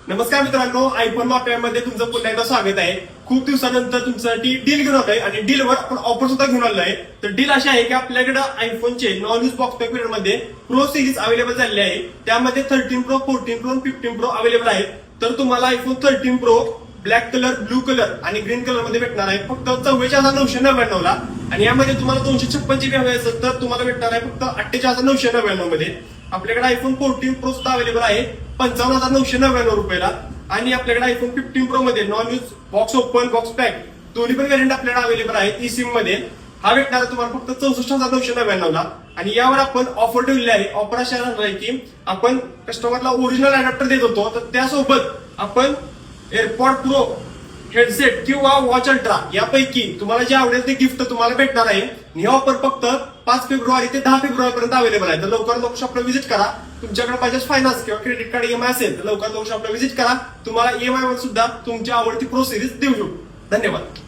नमस्कार मित्रांनो, आयफोन माफियामध्ये तुमचं पुन्हा एकदा स्वागत आहे. खूप दिवसानंतर तुमच्यासाठी डील घेऊन आलोय आणि डीलवर आपण ऑफर सुद्धा घेऊन आलो आहे. तर डील अशी आहे की आपल्याकडे आयफोनचे नॉन यूज बॉक्स पॅक मध्ये प्रो सिरीज अवेलेबल झालेले आहे. त्यामध्ये 13 प्रो, 14 प्रो, 15 प्रो अवेलेबल आहेत. तर तुम्हाला iPhone 13 pro black colour, blue colour आणि ग्रीन कलर मध्ये भेटणार आहे फक्त 44,999 ला. आणि यामध्ये तुम्हाला 256 GB हवे असेल तर तुम्हाला भेटणार आहे फक्त 48,999 मध्ये. आपल्याकडे आयफोन 14 प्रो सुद्धा अवेलेबल आहे 55,999 रुपयाला. आणि आपल्याकडे आयफोन 15 प्रो मध्ये non use box open, box pack दोन्ही पण व्हेरियंट आपल्याकडे अवेलेबल आहेत ई सिम मध्ये. हा भेटणार तुम्हाला फक्त 64,999 ला. आणि यावर आपण ऑफर ठेवली आहे. ऑफर अशा राहणार आहे की आपण कस्टमरला ओरिजिनल अडॅप्टर देत होतो, तर त्यासोबत आपण एअरपॉड प्रो, हेडसेट किंवा वॉच अल्ट्रा यापैकी तुम्हाला जे आवडेल ते गिफ्ट तुम्हाला भेटणार आहे. ही ऑफर फक्त 5 फेब्रुवारी ते 10 फेब्रुवारी पर्यंत अवेलेबल आहे. तर लवकर शॉपला व्हिजिट करा. तुमच्याकडे बजाज फायनान्स किंवा क्रेडिट कार्ड ईएमआय असेल तर लवकर शॉपला व्हिजिट करा. तुम्हाला ईएमआय वर सुद्धा तुमची आवडती प्रो सिरीज देऊ शकतो. धन्यवाद.